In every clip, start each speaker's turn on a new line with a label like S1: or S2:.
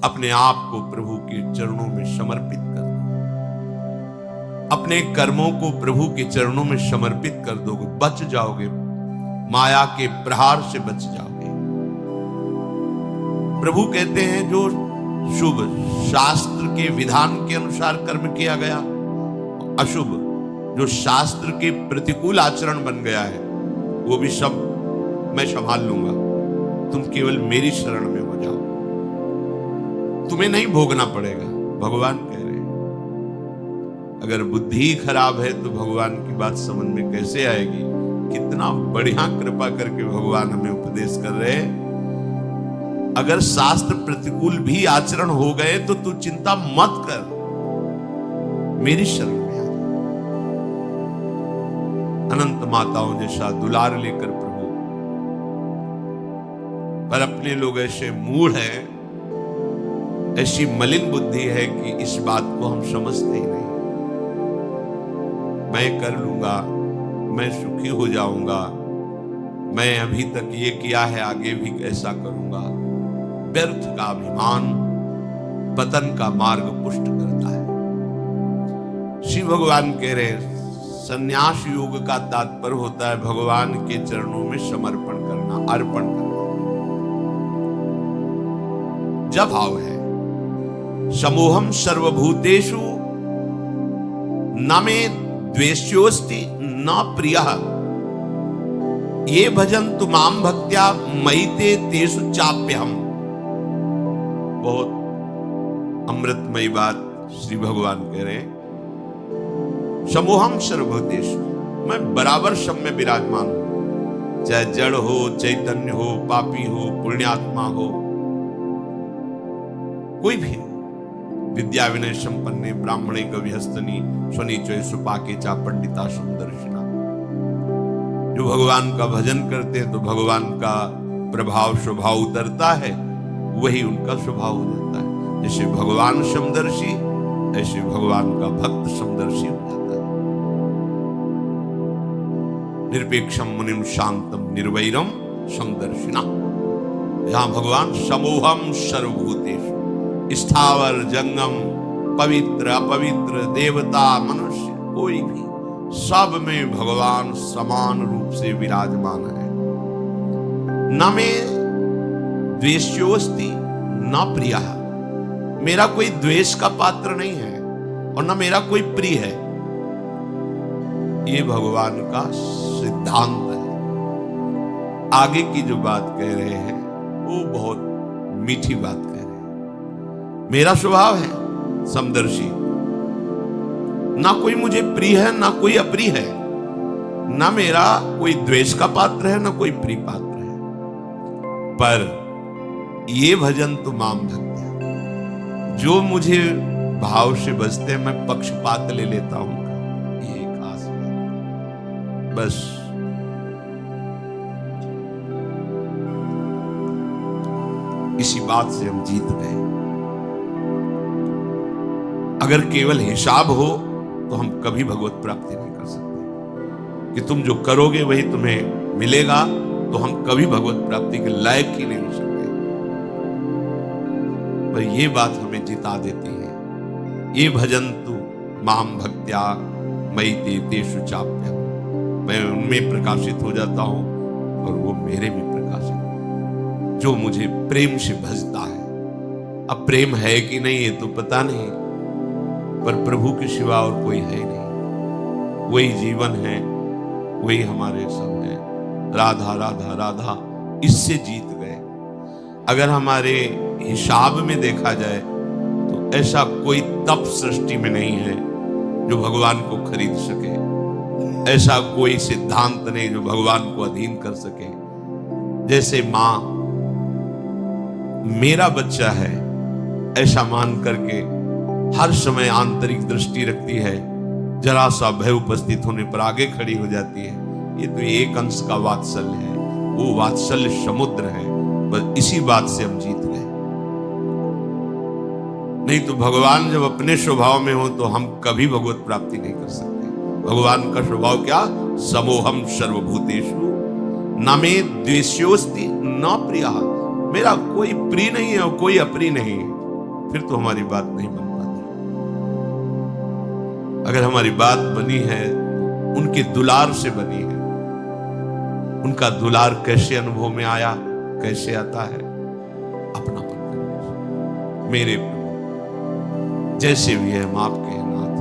S1: अपने आप को प्रभु के चरणों में समर्पित कर दो, अपने कर्मों को प्रभु के चरणों में समर्पित कर दोगे, बच जाओगे, माया के प्रहार से बच जाओगे। प्रभु कहते हैं जो शुभ शास्त्र के विधान के अनुसार कर्म किया गया, अशुभ जो शास्त्र के प्रतिकूल आचरण बन गया है, वो भी सब मैं संभाल लूंगा, तुम केवल मेरी शरण में हो जाओ, तुम्हें नहीं भोगना पड़ेगा। भगवान कह रहे हैं। अगर बुद्धि खराब है तो भगवान की बात समझ में कैसे आएगी? कितना बढ़िया कृपा करके भगवान हमें उपदेश कर रहे हैं। अगर शास्त्र प्रतिकूल भी आचरण हो गए तो तू चिंता मत कर, मेरी शरण में आ जा। अनंत माताओं जैसा दुलार लेकर प्रभु, पर अपने लोग ऐसे मूढ़ हैं, ऐसी मलिन बुद्धि है कि इस बात को हम समझते ही नहीं। मैं कर लूंगा, मैं सुखी हो जाऊंगा, मैं अभी तक ये किया है, आगे भी ऐसा करूंगा। व्यर्थ का अभिमान पतन का मार्ग पुष्ट करता है। श्री भगवान कह रहे संन्यास योग का तात्पर्य होता है भगवान के चरणों में समर्पण करना, अर्पण करना। जब भाव है समोहम सर्वभूतेषु न मे द्वेष्योस्ति न प्रियः ये भजन्तु माम भक्त्या मयि ते तेषु चाप्यहम्। बहुत अमृतमयी बात श्री भगवान कह रहे हैं। समोहम सर्वभूतेषु, मैं बराबर सब में विराजमान हूं, चाहे जड़ हो, चैतन्य हो, पापी हो, पुण्यात्मा हो, कोई भी हो। विद्या विनय संपन्ने ब्राह्मणे गविहस्तनी स्वनीचय सुपाके चा पंडिता सुंदर्शिना। जो भगवान का भजन करते हैं तो भगवान का प्रभाव स्वभाव उतरता है, वही उनका स्वभाव हो जाता है। जैसे भगवान समदर्शी, ऐसे भगवान का भक्त समदर्शी हो जाता है। निरपेक्षम मुनिम शांतम निर्वैरम समदर्शिना। यहां भगवान समोहम सर्वभूतेषु, स्थावर जंगम, पवित्र अपवित्र, देवता मनुष्य, कोई भी, सब में भगवान समान रूप से विराजमान है। न में द्वेष्योस्ति न प्रियः, मेरा कोई द्वेष का पात्र नहीं है और न मेरा कोई प्रिय है। ये भगवान का सिद्धांत है। आगे की जो बात कह रहे हैं वो बहुत मीठी बात कह रहे हैं। मेरा स्वभाव है समदर्शी, ना कोई मुझे प्रिय है ना कोई अप्रिय है, ना मेरा कोई द्वेष का पात्र है ना कोई प्रिय पात्र है। पर ये भजन तो माम भक्त्या, जो मुझे भाव से बजते मैं पक्षपात ले लेता हूं, ये खास बात। बस इसी बात से हम जीत गए। अगर केवल हिसाब हो तो हम कभी भगवत प्राप्ति नहीं कर सकते। कि तुम जो करोगे वही तुम्हें मिलेगा, तो हम कभी भगवत प्राप्ति के लायक ही नहीं हो सकते। पर ये बात हमें जिता देती है। ये भजन तू माम भक्त्या मयि ते तेषु चाप्यहम्, मैं उनमें प्रकाशित हो जाता हूं और वो मेरे भी प्रकाशित। जो मुझे प्रेम से भजता है, अब प्रेम है कि नहीं ये तो पता नहीं, पर प्रभु के सिवा और कोई है ही नहीं। वही जीवन है, वही हमारे सब है। राधा राधा राधा, इससे जीत गए। अगर हमारे हिसाब में देखा जाए तो ऐसा कोई तप सृष्टि में नहीं है जो भगवान को खरीद सके, ऐसा कोई सिद्धांत नहीं जो भगवान को अधीन कर सके। जैसे मां मेरा बच्चा है ऐसा मान करके हर समय आंतरिक दृष्टि रखती है, जरा सा भय उपस्थित होने पर आगे खड़ी हो जाती है। ये तो एक अंश का वात्सल्य है, वो वात्सल्य समुद्र है। बस इसी बात से हम जीत गए। नहीं तो भगवान जब अपने स्वभाव में हो तो हम कभी भगवत प्राप्ति नहीं कर सकते। भगवान का स्वभाव क्या? समोहम सर्वभूतेषु न मे द्वेष्योस्ति न प्रियः, मेरा कोई प्रिय नहीं है और कोई अप्रिय नहीं है। फिर तो हमारी बात नहीं बन पाती। अगर हमारी बात बनी है उनके दुलार से बनी है। उनका दुलार कैसे अनुभव में आया, कैसे आता है? अपनापन करने से। मेरे प्रभु जैसे भी है हम आपके हैं नाथ,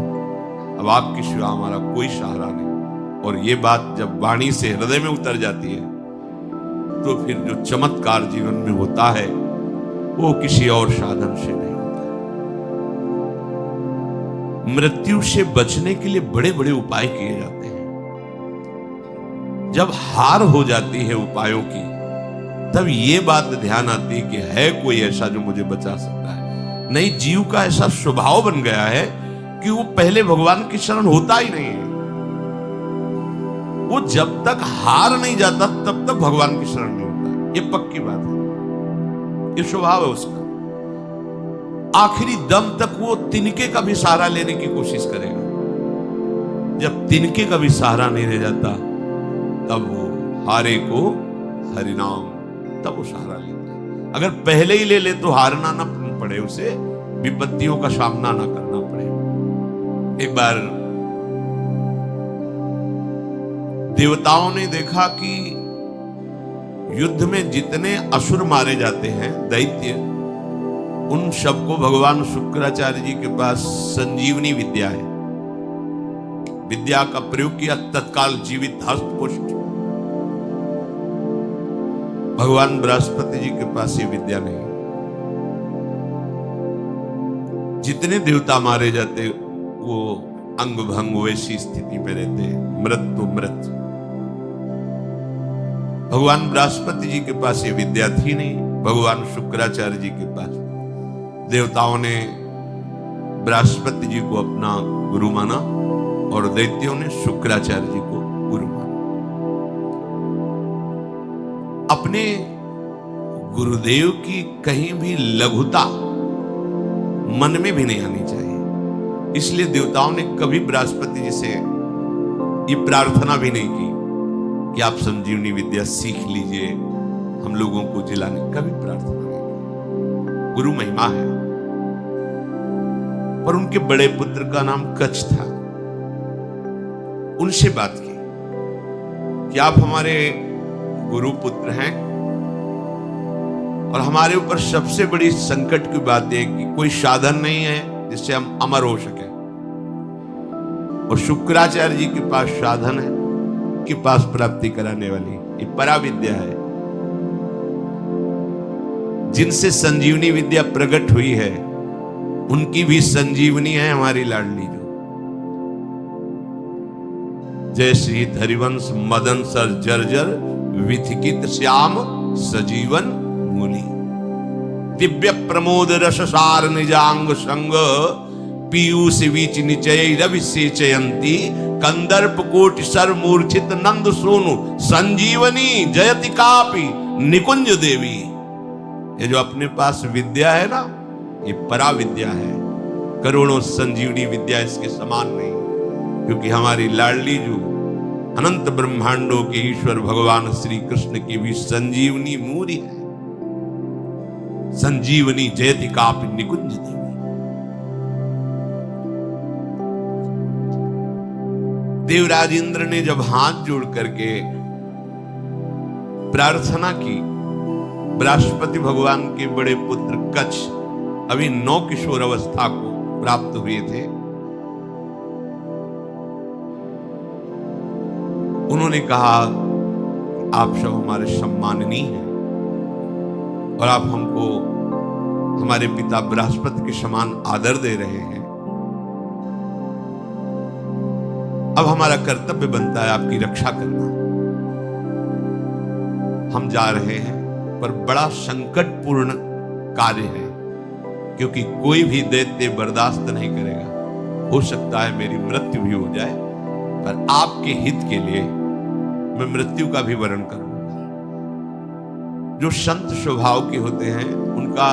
S1: अब आपके सिवा हमारा कोई सहारा नहीं। और ये बात जब वाणी से हृदय में उतर जाती है तो फिर जो चमत्कार जीवन में होता है वो किसी और साधन से नहीं होता है। मृत्यु से बचने के लिए बड़े बड़े उपाय किए जाते हैं। जब हार हो जाती है उपायों की, तब ये बात ध्यान आती है कि है कोई ऐसा जो मुझे बचा सकता है। नहीं, जीव का ऐसा स्वभाव बन गया है कि वो पहले भगवान की शरण होता ही नहीं है। वो जब तक हार नहीं जाता तब तक भगवान की शरण नहीं होता। ये पक्की बात है, ये स्वभाव है उसका। आखिरी दम तक वो तिनके का भी सहारा लेने की कोशिश करेगा। जब तिनके का भी सहारा नहीं रह जाता तब वो हारे को हरिनाम, तब वो सहारा लेता है। अगर पहले ही ले ले तो हारना ना पड़े, उसे विपत्तियों का सामना ना करना पड़े। एक बार देवताओं ने देखा कि युद्ध में जितने असुर मारे जाते हैं, दैत्य, उन सबको भगवान शुक्राचार्य जी के पास संजीवनी विद्या है। विद्या का प्रयोग किया, तत्काल जीवित हस्त पुष्ट। भगवान बृहस्पति जी के पास ये विद्या नहीं। जितने देवता मारे जाते वो अंग भंग वैसी स्थिति में रहते, मृत तो मृत। भगवान बृहस्पति जी के पास ये विद्या थी नहीं, भगवान शुक्राचार्य जी के पास। देवताओं ने बृहस्पति जी को अपना गुरु माना और दैत्यों ने शुक्राचार्य जी को गुरु माना। अपने गुरुदेव की कहीं भी लघुता मन में भी नहीं आनी चाहिए। इसलिए देवताओं ने कभी बृहस्पति जी से ये प्रार्थना भी नहीं की कि आप संजीवनी विद्या सीख लीजिए, हम लोगों को जिलाने, कभी प्रार्थना नहीं की। गुरु महिमा है। पर उनके बड़े पुत्र का नाम कच्छ था। उनसे बात की कि आप हमारे गुरु पुत्र हैं और हमारे ऊपर सबसे बड़ी संकट की बात है कि कोई साधन नहीं है जिससे हम अमर हो सके। और शुक्राचार्य जी के पास साधन है, के पास प्राप्ति कराने वाली ये पराविद्या है। जिनसे संजीवनी विद्या प्रकट हुई है उनकी भी संजीवनी है हमारी लाडली जो। जय श्री धरिवंश मदन सर जर्जर विथिकित श्याम सजीवन मूली। दिव्य प्रमोद रससार निजांग संग पीयूष बीच निचय रविसेचयंती कंदर्प कोटि सर मूर्छित नंद सोनु संजीवनी जयति कापि निकुंज देवी। ये जो अपने पास विद्या है ना, ये परा विद्या है। करोड़ों संजीवनी विद्या इसके समान नहीं, क्योंकि हमारी लाडली जो अनंत ब्रह्मांडों के ईश्वर भगवान श्री कृष्ण की भी संजीवनी मूरी है। संजीवनी जयति कापि निकुंज देवी। देवराज इंद्र ने जब हाथ जोड़ करके प्रार्थना की, बृहस्पति भगवान के बड़े पुत्र कच्छ अभी 9 किशोर अवस्था को प्राप्त हुए थे। उन्होंने कहा आप सब हमारे सम्माननीय हैं और आप हमको हमारे पिता बृहस्पति के समान आदर दे रहे हैं। अब हमारा कर्तव्य बनता है आपकी रक्षा करना। हम जा रहे हैं पर बड़ा संकटपूर्ण कार्य है, क्योंकि कोई भी दैत्य बर्दाश्त नहीं करेगा। हो सकता है मेरी मृत्यु भी हो जाए, पर आपके हित के लिए मैं मृत्यु का भी वरण करूंगा। जो संत स्वभाव के होते हैं उनका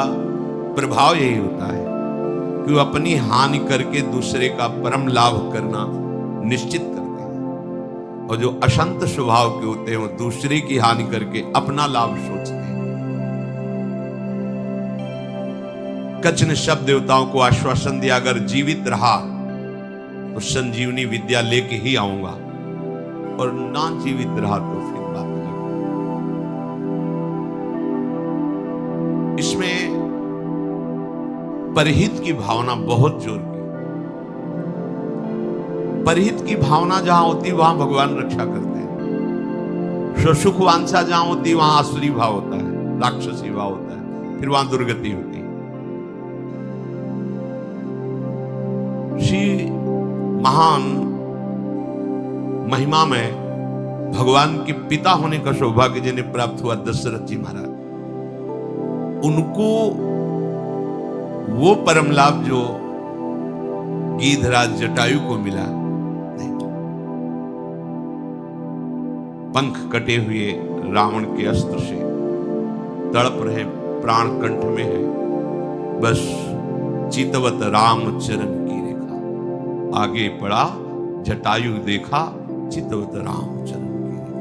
S1: प्रभाव यही होता है कि वो अपनी हानि करके दूसरे का परम लाभ करना निश्चित करते हैं, और जो अशांत स्वभाव के होते हैं वो दूसरे की हानि करके अपना लाभ सोचते हैं। कच्छ ने सब देवताओं को आश्वासन दिया, अगर जीवित रहा तो संजीवनी विद्या लेके ही आऊंगा, और ना जीवित रहा तो फिर बात अलग। इसमें परहित की भावना बहुत जोर की। परहित की भावना जहां होती वहां भगवान रक्षा करते हैं। सुख वांछा जहां होती वहां आसुरी भाव होता है, राक्षसी भाव होता है, फिर वहां दुर्गति होती है। श्री महान महिमा में भगवान के पिता होने का सौभाग्य जिन्हें प्राप्त हुआ दशरथ जी महाराज, उनको वो परम लाभ जो गीधराज जटायु को मिला नहीं। पंख कटे हुए रावण के अस्त्र से तड़प रहे, प्राण कंठ में है, बस चितवत राम चरण की रेखा। आगे पड़ा जटायु देखा, चितवत राम चरण की रेखा।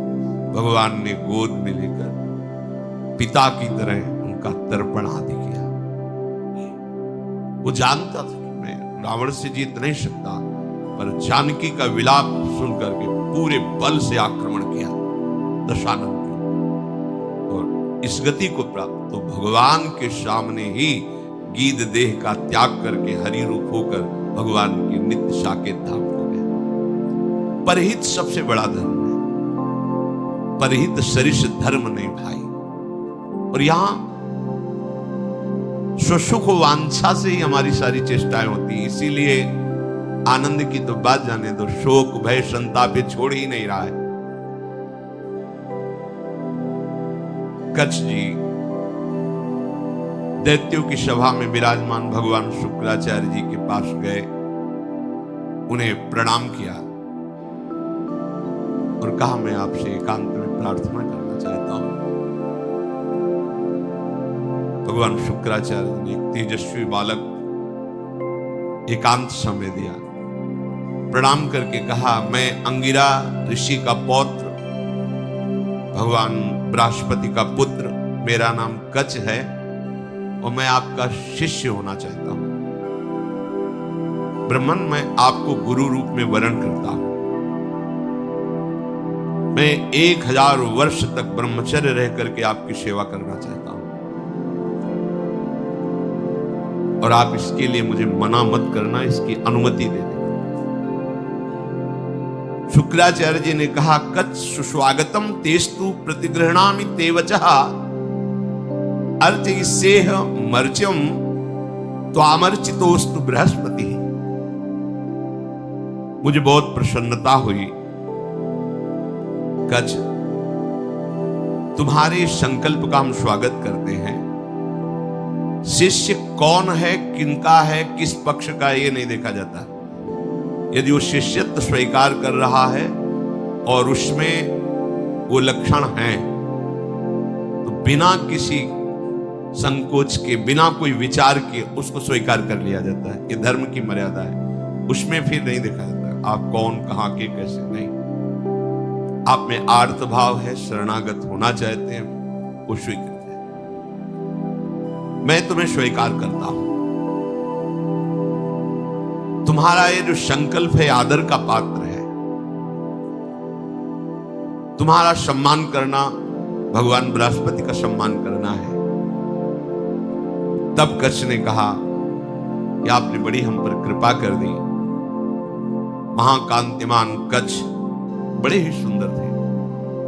S1: भगवान ने गोद में लेकर पिता की तरह उनका तर्पण आदि किया। वो जानता था कि मैं रावण से जीत नहीं सकता, पर जानकी का विलाप सुनकर के पूरे बल से आक्रमण किया दशानन की, और इस गति को प्राप्त तो भगवान के सामने ही गीध देह का त्याग करके हरि रूप होकर भगवान की नित्य साकेत धाम हो गया। परहित सबसे बड़ा धर्म है, परहित सरिष धर्म नहीं भाई। और यहां सुख वांछा से ही हमारी सारी चेष्टाएं होती हैं, इसीलिए आनंद की तो बात जाने दो, शोक भय संताप छोड़ ही नहीं रहा है। कच्छ जी दैत्यों की सभा में विराजमान भगवान शुक्राचार्य जी के पास गए, उन्हें प्रणाम किया और कहा, मैं आपसे एकांत में प्रार्थना करना चाहता हूं। भगवान शुक्राचार्य ने एक तेजस्वी बालक एकांत समय दिया, प्रणाम करके कहा, मैं अंगिरा ऋषि का पौत्र, भगवान बृहस्पति का पुत्र, मेरा नाम कच्छ है और मैं आपका शिष्य होना चाहता हूं। ब्रह्मन, मैं आपको गुरु रूप में वरण करता हूं। मैं 1000 वर्ष तक ब्रह्मचर्य रह करके आपकी सेवा करना चाहता हूं, और आप इसके लिए मुझे मना मत करना, इसकी अनुमति दे देना। शुक्राचार्य जी ने कहा, कच्छ सुस्वागतम तेस्तु प्रतिगृह्णामि ते वचः अर्थ इसेह मर्च्यम त्वामर्चितोस्तु बृहस्पति। मुझे बहुत प्रसन्नता हुई कच्छ, तुम्हारे संकल्प का हम स्वागत करते हैं। शिष्य कौन है, किनका है, किस पक्ष का, ये नहीं देखा जाता। यदि वो शिष्यत्व स्वीकार कर रहा है और उसमें वो लक्षण हैं, तो बिना किसी संकोच के, बिना कोई विचार के उसको स्वीकार कर लिया जाता है। ये धर्म की मर्यादा है, उसमें फिर नहीं देखा जाता आप कौन, कहां के, कैसे। नहीं, आप में आर्त भाव है, शरणागत होना चाहते हैं, वो स्वीकृत है। मैं तुम्हें स्वीकार करता हूं। तुम्हारा ये जो संकल्प है आदर का पात्र है। तुम्हारा सम्मान करना भगवान बृहस्पति का सम्मान करना है। तब कच्छ ने कहा कि आपने बड़ी हम पर कृपा कर दी। महाकांतिमान कच्छ बड़े ही सुंदर थे।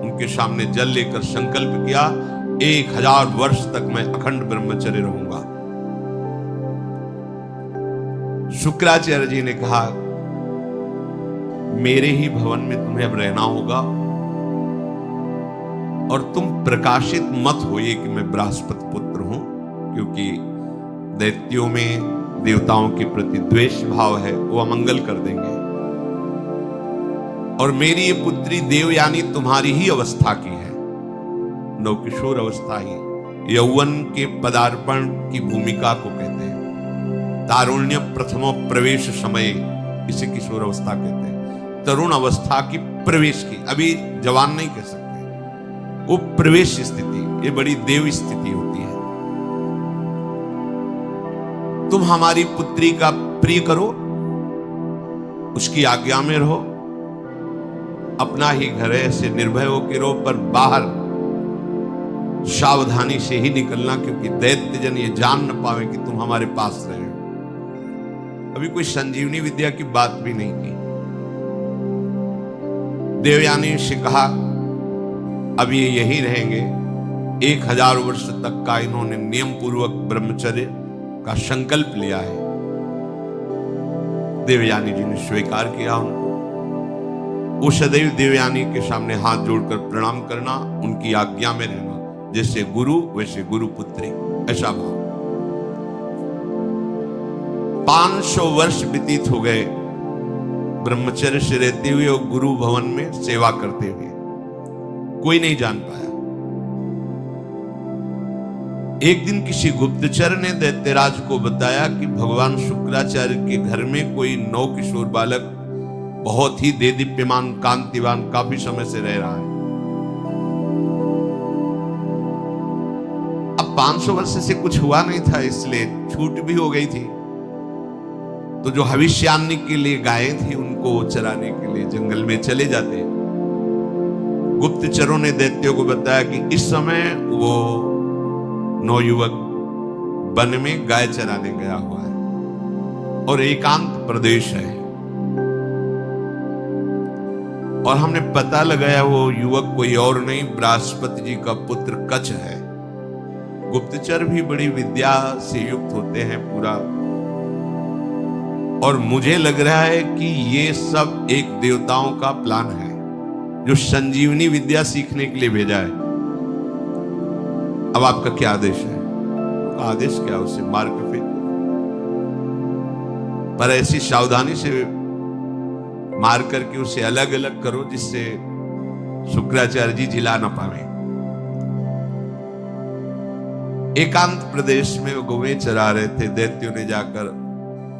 S1: उनके सामने जल लेकर संकल्प किया, 1000 वर्ष तक मैं अखंड ब्रह्मचर्य रहूंगा। शुक्राचार्य जी ने कहा, मेरे ही भवन में तुम्हें अब रहना होगा, और तुम प्रकाशित मत होइए कि मैं बृहस्पति पुत्र हूं, क्योंकि दैत्यों में देवताओं के प्रति द्वेष भाव है, वो अमंगल कर देंगे। और मेरी ये पुत्री देवयानी तुम्हारी ही अवस्था की है, नवकिशोर अवस्था ही, यौवन के पदार्पण की भूमिका को कहते हैं। तारुण्य प्रथमो प्रवेश समय, इसे किशोर अवस्था कहते हैं। तरुण अवस्था की प्रवेश की, अभी जवान नहीं कह सकते, वो प्रवेश स्थिति, ये बड़ी देव स्थिति होती है। तुम हमारी पुत्री का प्रिय करो, उसकी आज्ञा में रहो, अपना ही घर है, ऐसे निर्भय होकर रहो, पर बाहर सावधानी से ही निकलना, क्योंकि दैत्यजन ये जान न पावे कि तुम हमारे पास रहे हो। अभी कोई संजीवनी विद्या की बात भी नहीं की। देवयानी से कहा अब ये यहीं रहेंगे। 1000 वर्ष तक का इन्होंने नियम पूर्वक ब्रह्मचर्य का संकल्प लिया है। देवयानी जी ने स्वीकार किया उनको। वो सदैव देवयानी के सामने हाथ जोड़कर प्रणाम करना, उनकी आज्ञा में रहना, जैसे गुरु वैसे गुरु पुत्री, ऐसा भाव। 500 वर्ष व्यतीत हो गए ब्रह्मचर्य से रहते हुए और गुरु भवन में सेवा करते हुए। कोई नहीं जान पाया। एक दिन किसी गुप्तचर ने दैत्यराज को बताया कि भगवान शुक्राचार्य के घर में कोई नौ किशोर बालक बहुत ही देदीप्यमान कांतिवान काफी समय से रह रहा है। अब 500 वर्ष से कुछ हुआ नहीं था, इसलिए छूट भी हो गई थी। तो जो भविष्यान्नी के लिए गायें थी उनको चराने के लिए जंगल में चले जाते। गुप्तचरों ने दैत्यों को बताया कि इस समय वो नौयुवक वन में गाय चराने गया हुआ है और एकांत प्रदेश है, और हमने पता लगाया वो युवक कोई और नहीं, बृहस्पति जी का पुत्र कच्छ है। गुप्तचर भी बड़ी विद्या से युक्त होते हैं पूरा, और मुझे लग रहा है कि ये सब एक देवताओं का प्लान है जो संजीवनी विद्या सीखने के लिए भेजा है। अब आपका क्या आदेश है? आदेश क्या? उसे मार के फेंक, पर ऐसी सावधानी से मार करके उसे अलग अलग करो जिससे शुक्राचार्य जी जिला ना पावे। एकांत प्रदेश में वो गौवें चरा रहे थे। दैत्यों ने जाकर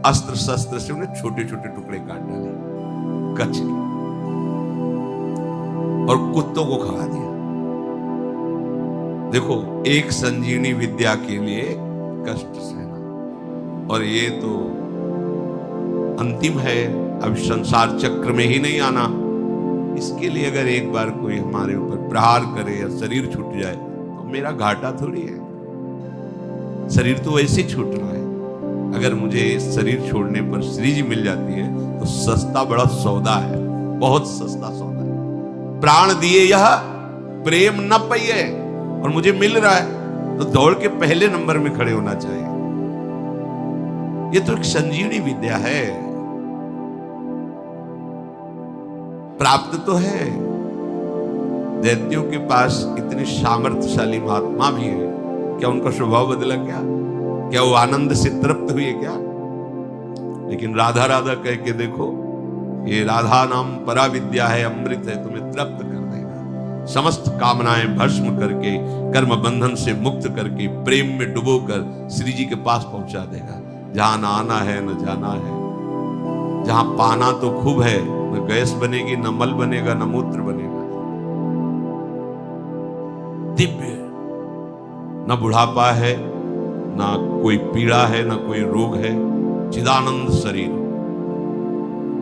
S1: अस्त्र शस्त्र से उन्हें छोटे छोटे टुकड़े काट डाले कच्छ के, और कुत्तों को खा दिया। देखो, एक संजीवनी विद्या के लिए कष्ट सहना, और ये तो अंतिम है, अब संसार चक्र में ही नहीं आना। इसके लिए अगर एक बार कोई हमारे ऊपर प्रहार करे या शरीर छूट जाए तो मेरा घाटा थोड़ी है। शरीर तो वैसे छूटना है। अगर मुझे शरीर छोड़ने पर श्री जी मिल जाती है तो सस्ता बड़ा सौदा है, बहुत सस्ता सौदा है। प्राण दिए यह प्रेम न पाइए, और मुझे मिल रहा है तो दौड़ के पहले नंबर में खड़े होना चाहिए। ये तो एक संजीवनी विद्या है, प्राप्त तो है। दैत्यों के पास इतने सामर्थ्यशाली महात्मा भी है, क्या उनका स्वभाव बदला? क्या वो आनंद से तृप्त हुए क्या? लेकिन राधा राधा कह के देखो, ये राधा नाम परा विद्या है, अमृत है, तुम्हें तृप्त कर देगा। समस्त कामनाएं भस्म करके, कर्म बंधन से मुक्त करके, प्रेम में डुबोकर श्री जी के पास पहुंचा देगा। जहां ना आना है न जाना है, जहां पाना तो खूब है, न गैस बनेगी, न मल बनेगा, न मूत्र बनेगा। दिव्य, न बुढ़ापा है, ना कोई पीड़ा है, ना कोई रोग है, चिदानंद शरीर।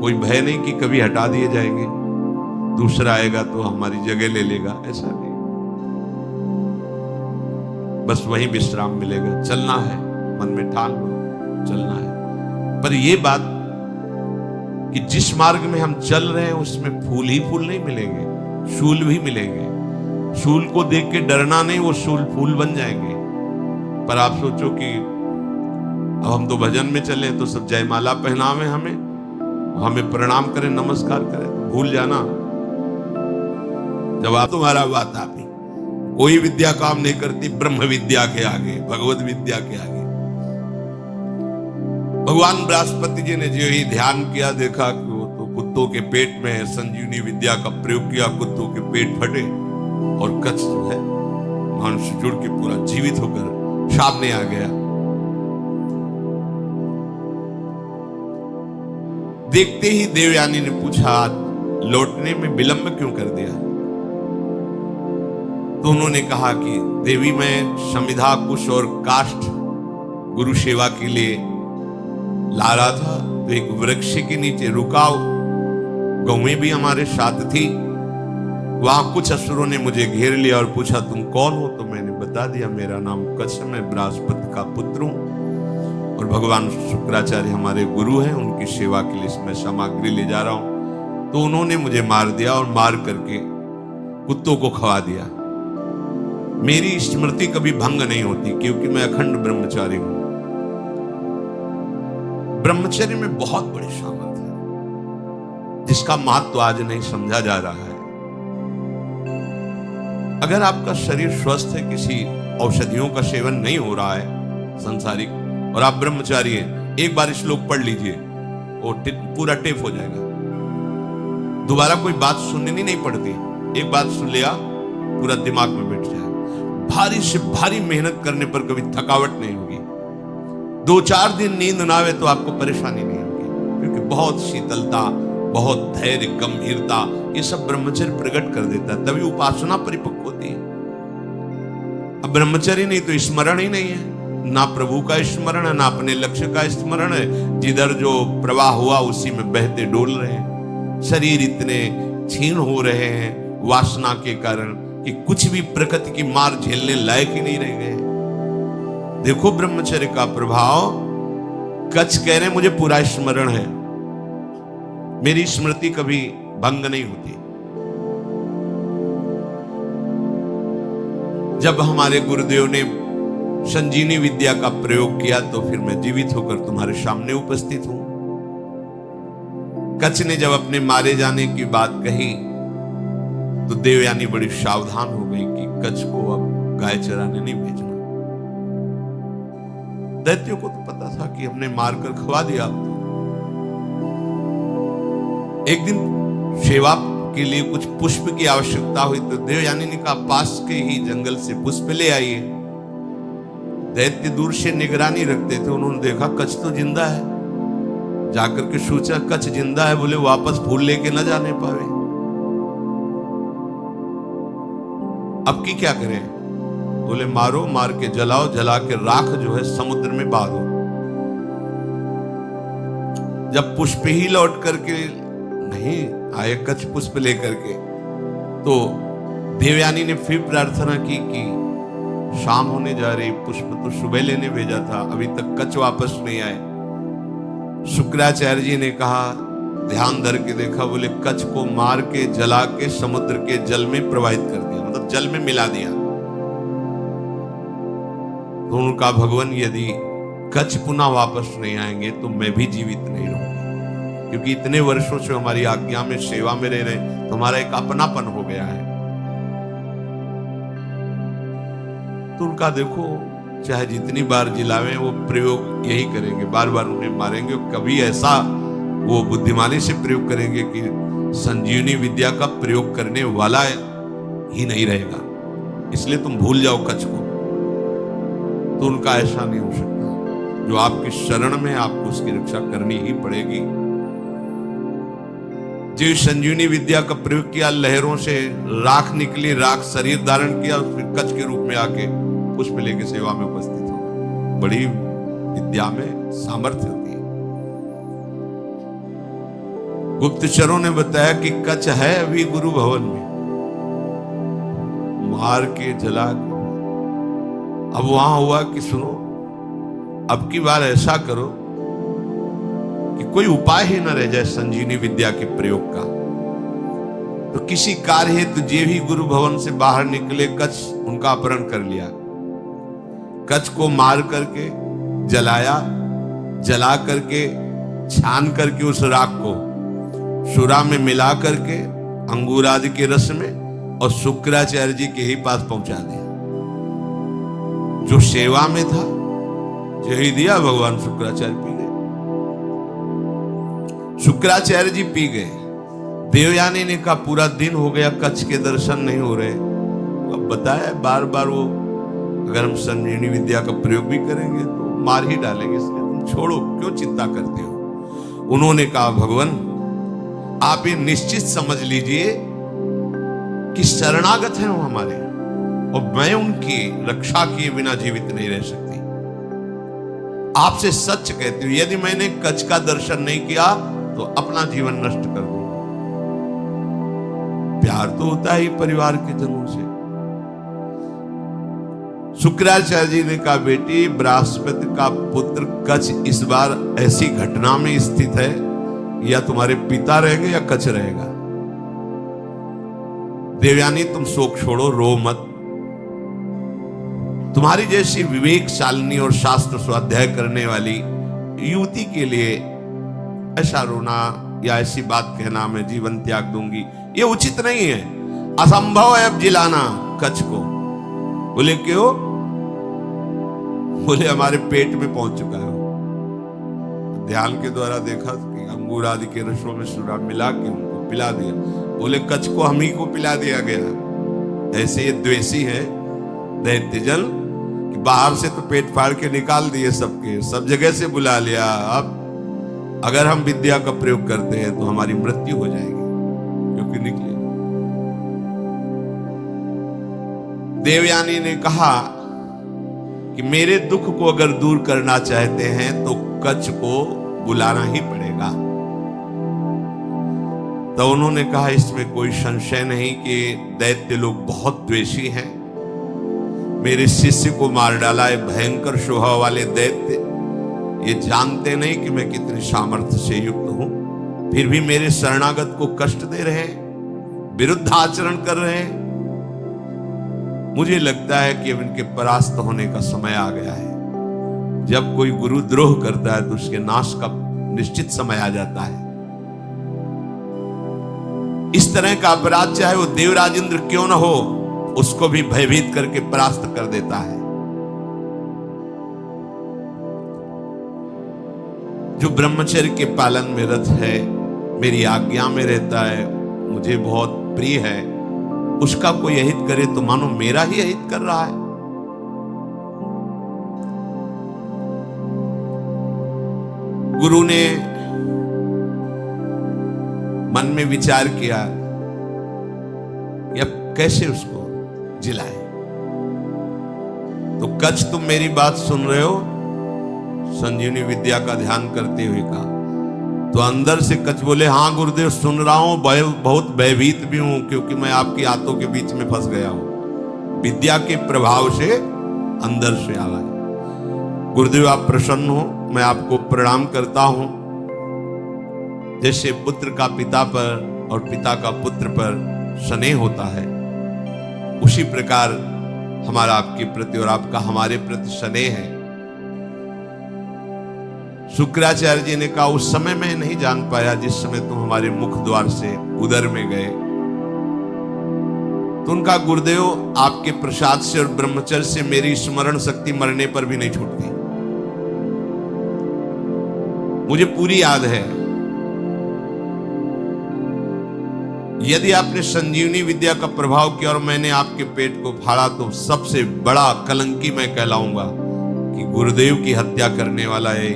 S1: कोई भय नहीं कि कभी हटा दिए जाएंगे, दूसरा आएगा तो हमारी जगह ले लेगा, ऐसा नहीं। बस वहीं विश्राम मिलेगा। चलना है, मन में ठान लो, चलना है। पर यह बात कि जिस मार्ग में हम चल रहे हैं उसमें फूल ही फूल नहीं मिलेंगे, शूल भी मिलेंगे। शूल को देख के डरना नहीं, वो शूल फूल बन जाएंगे। पर आप सोचो कि अब हम तो भजन में चले तो सब जयमाला पहनावे हमें प्रणाम करें, नमस्कार करें, तो भूल जाना। जब आप तुम्हारा बात आप ही, कोई विद्या काम नहीं करती ब्रह्म विद्या के आगे, भगवत विद्या के आगे। भगवान बृहस्पति जी ने जो ही ध्यान किया, देखा कि वो तो कुत्तों के पेट में है। संजीवनी विद्या का प्रयोग किया, कुत्तों के पेट फटे और कच्छ जो है मनुष्य जुड़ के पूरा जीवित होकर सामने आ गया। देखते ही देवयानी ने पूछा, लौटने में विलंब क्यों कर दिया? तो उन्होंने कहा कि देवी, मैं समिधा, कुश और काष्ठ गुरु सेवा के लिए ला रहा था तो एक वृक्ष के नीचे रुका, गौएं भी हमारे साथ थी। वहां कुछ असुरों ने मुझे घेर लिया और पूछा तुम कौन हो? तो मैंने बता दिया मेरा नाम कच्छ, मैं बृहस्पति का पुत्र हूं और भगवान शुक्राचार्य हमारे गुरु हैं, उनकी सेवा के लिए मैं सामग्री ले जा रहा हूं। तो उन्होंने मुझे मार दिया और मार करके कुत्तों को खवा दिया। मेरी स्मृति कभी भंग नहीं होती क्योंकि मैं अखंड ब्रह्मचारी हूं। ब्रह्मचर्य में बहुत बड़ी सामर्थ है जिसका महत्व आज नहीं समझा जा रहा है। अगर आपका शरीर स्वस्थ है, किसी औषधियों का सेवन नहीं हो रहा है संसारिक, और आप ब्रह्मचारी हैं, एक बार श्लोक पढ़ लीजिए वो पूरा टेप हो जाएगा। दोबारा कोई बात सुननी नहीं पड़ती, एक बात सुन लिया पूरा दिमाग में बैठ जाए। भारी से भारी मेहनत करने पर कभी थकावट नहीं होगी। 2-4 दिन नींद ना आवे तो आपको परेशानी नहीं होगी, क्योंकि बहुत शीतलता, बहुत धैर्य, गंभीरता, ये सब ब्रह्मचर्य प्रकट कर देता है, तभी उपासना परिपक्व होती है। अब ब्रह्मचर्य नहीं तो स्मरण ही नहीं है, ना प्रभु का स्मरण है, ना अपने लक्ष्य का स्मरण है। जिधर जो प्रवाह हुआ उसी में बहते डोल रहे हैं। शरीर इतने क्षीण हो रहे हैं वासना के कारण कि कुछ भी प्रकृति की मार झेलने लायक ही नहीं रह गए। देखो ब्रह्मचर्य का प्रभाव। कच्छ कह रहे मुझे पूरा स्मरण है, मेरी स्मृति कभी भंग नहीं होती। जब हमारे गुरुदेव ने संजीवनी विद्या का प्रयोग किया तो फिर मैं जीवित होकर तुम्हारे सामने उपस्थित हूं। कच्छ ने जब अपने मारे जाने की बात कही तो देवयानी बड़ी सावधान हो गई कि कच्छ को अब गाय चराने नहीं भेजना। दैत्यों को तो पता था कि हमने मारकर खवा दिया। एक दिन सेवा के लिए कुछ पुष्प की आवश्यकता हुई तो देवयानी ने कहा पास के ही जंगल से पुष्प ले आइए। दैत्य दूर से निगरानी रखते थे, उन्होंने देखा कच्छ तो जिंदा है, जाकर के सोचा कच्छ जिंदा है, बोले वापस फूल लेके न जाने पावे, अब की क्या करें? बोले मारो, मार के जलाओ, जला के राख जो है समुद्र में बहा दो। जब पुष्प ही लौट करके नहीं आए कच्छ पुष्प लेकर के, तो देवयानी ने फिर प्रार्थना की कि शाम होने जा रही, पुष्प तो सुबह लेने भेजा था, अभी तक कच्छ वापस नहीं आए। शुक्राचार्य जी ने कहा, ध्यान धर के देखा, बोले कच्छ को मार के जला के समुद्र के जल में प्रवाहित कर दिया, मतलब जल में मिला दिया। तो उनका भगवान यदि कच्छ पुनः वापस नहीं आएंगे तो मैं भी जीवित नहीं रहूंगी, क्योंकि इतने वर्षों से हमारी आज्ञा में सेवा में रह रहे तो हमारा एक अपनापन हो गया है। तो उनका देखो चाहे जितनी बार जिलावे वो प्रयोग यही करेंगे, बार बार उन्हें मारेंगे। कभी ऐसा वो बुद्धिमानी से प्रयोग करेंगे कि संजीवनी विद्या का प्रयोग करने वाला ही नहीं रहेगा, इसलिए तुम भूल जाओ कच्छ को। तो उनका ऐसा नहीं हो सकता। जो आपकी शरण में, आपको उसकी रक्षा करनी ही पड़ेगी। जो संजीवनी विद्या का प्रयोग किया, लहरों से राख निकली, राख शरीर धारण किया, फिर कच्छ के रूप में आके पुष्प लेके सेवा में उपस्थित हो। बड़ी विद्या में सामर्थ्य होती है। गुप्तचरों ने बताया कि कच्छ है अभी गुरु भवन में, मार के जला के। अब वहां हुआ कि सुनो, अब की बार ऐसा करो कि कोई उपाय ही न रह जाए संजीवनी विद्या के प्रयोग का। तो किसी कार्य हेतु जे भी गुरु भवन से बाहर निकले, कच्छ उनका अपहरण कर लिया। कच्छ को मार करके जलाया, जला करके छान करके उस राख को सुरा में मिला करके अंगूर आदि के रस में और शुक्राचार्य जी के ही पास पहुंचा दिया। जो सेवा में था यही दिया, भगवान शुक्राचार्य पी गए। शुक्राचार्य जी पी गए। देवयानी ने कहा पूरा दिन हो गया कच्छ के दर्शन नहीं हो रहे। अब बताया बार बार वो अगर हम संजीवनी विद्या का प्रयोग भी करेंगे तो मार ही डालेंगे, इसलिए तुम छोड़ो, क्यों चिंता करते हो। उन्होंने कहा भगवान आप ये निश्चित समझ लीजिए कि शरणागत हैं वो हमारे, और मैं उनकी रक्षा किए बिना जीवित नहीं रह सकती। आपसे सच कहती हूं, यदि मैंने कच्छ का दर्शन नहीं किया तो अपना जीवन नष्ट कर दूंगा। प्यार तो होता ही परिवार के जनों से। शुक्राचार्य जी ने कहा, बेटी बृहस्पति का पुत्र कच्छ इस बार ऐसी घटना में स्थित है, या तुम्हारे पिता रहेंगे या कच्छ रहेगा। देवयानी तुम शोक छोड़ो, रो मत। तुम्हारी जैसी विवेकशालिनी और शास्त्र स्वाध्याय करने वाली युवती के लिए ऐसा रोना या ऐसी बात कहना मैं जीवन त्याग दूंगी, ये उचित नहीं है। असंभव है अब जिलाना कच्छ को। बोले क्यों? बोले हमारे पेट में पहुंच चुका है। ध्यान के द्वारा देखा कि अंगूर आदि के रसों में शराब मिला के उनको पिला दिया। बोले कच्छ को हम ही को पिला दिया गया। ऐसे ये द्वेषी है दैत्यजन कि बाहर से तो पेट फाड़ के निकाल दिए सबके, सब जगह से बुला लिया। अब अगर हम विद्या का प्रयोग करते हैं तो हमारी मृत्यु हो जाएगी, क्योंकि निकले। देवयानी ने कहा कि मेरे दुख को अगर दूर करना चाहते हैं तो कच्छ को बुलाना ही पड़ेगा। तो उन्होंने कहा, इसमें कोई संशय नहीं कि दैत्य लोग बहुत द्वेषी हैं। मेरे शिष्य को मार डाला है भयंकर स्वभाव वाले दैत्य। ये जानते नहीं कि मैं कितने सामर्थ्य से युक्त हूं, फिर भी मेरे शरणागत को कष्ट दे रहे हैं, विरुद्ध आचरण कर रहे हैं। मुझे लगता है कि अब इनके परास्त होने का समय आ गया है। जब कोई गुरुद्रोह करता है तो उसके नाश का निश्चित समय आ जाता है। इस तरह का अपराध चाहे वो देवराज इंद्र क्यों न हो, उसको भी भयभीत करके परास्त कर देता है। जो ब्रह्मचर्य के पालन में रत है, मेरी आज्ञा में रहता है, मुझे बहुत प्रिय है, उसका कोई अहित करे तो मानो मेरा ही अहित कर रहा है। गुरु ने मन में विचार किया कि अब कैसे उसको जिलाए। तो कच्छ तुम मेरी बात सुन रहे हो? संजीवनी विद्या का ध्यान करते हुए कहा। तो अंदर से कच्छ बोले, हाँ गुरुदेव सुन रहा हूं, बहुत भयभीत भी हूं, क्योंकि मैं आपकी आंतों के बीच में फंस गया हूं। विद्या के प्रभाव से अंदर से आवाज। गुरुदेव आप प्रसन्न हो, मैं आपको प्रणाम करता हूं। जैसे पुत्र का पिता पर और पिता का पुत्र पर स्नेह होता है, उसी प्रकार हमारा आपके प्रति और आपका हमारे प्रति स्नेह है। शुक्राचार्य जी ने कहा, उस समय मैं नहीं जान पाया जिस समय तुम हमारे मुख द्वार से उदर में गए। तो उनका, गुरुदेव आपके प्रसाद से और ब्रह्मचर्य से मेरी स्मरण शक्ति मरने पर भी नहीं छूटती। मुझे पूरी याद है। यदि आपने संजीवनी विद्या का प्रभाव किया और मैंने आपके पेट को फाड़ा तो सबसे बड़ा कलंकी मैं कहलाऊंगा कि गुरुदेव की हत्या करने वाला है।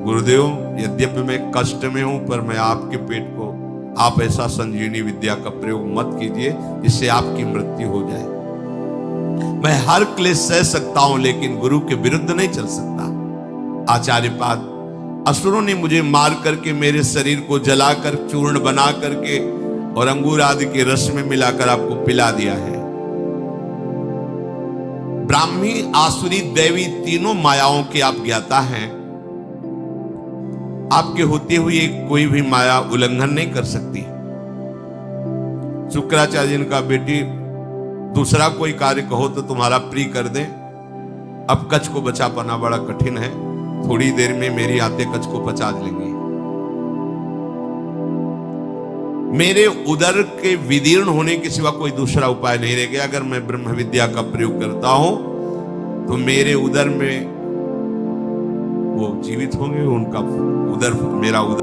S1: गुरुदेव यद्यपि मैं कष्ट में हूं, पर मैं आपके पेट को, आप ऐसा संजीवनी विद्या का प्रयोग मत कीजिए जिससे आपकी मृत्यु हो जाए। मैं हर क्लेश सह सकता हूं, लेकिन गुरु के विरुद्ध नहीं चल सकता। आचार्यपाद असुरों ने मुझे मार करके मेरे शरीर को जलाकर चूर्ण बना करके और अंगूर आदि के रस में मिलाकर आपको पिला दिया है। ब्राह्मी, आसुरी, दैवी तीनों मायाओं के आप ज्ञाता हैं। आपके होते हुए कोई भी माया उल्लंघन नहीं कर सकती। शुक्राचार्य जी ने कहा, बेटी दूसरा कोई कार्य कहो तो तुम्हारा प्रिय कर दें। अब कच्छ को बचा पाना बड़ा कठिन है, थोड़ी देर में मेरी आते कच्छ को पचा लेंगे। मेरे उदर के विदीर्ण होने के सिवा कोई दूसरा उपाय नहीं रह गया। अगर मैं ब्रह्म विद्या का प्रयोग करता हूं तो मेरे उदर में वो जीवित होंगे, उनका उदर, मेरा उदर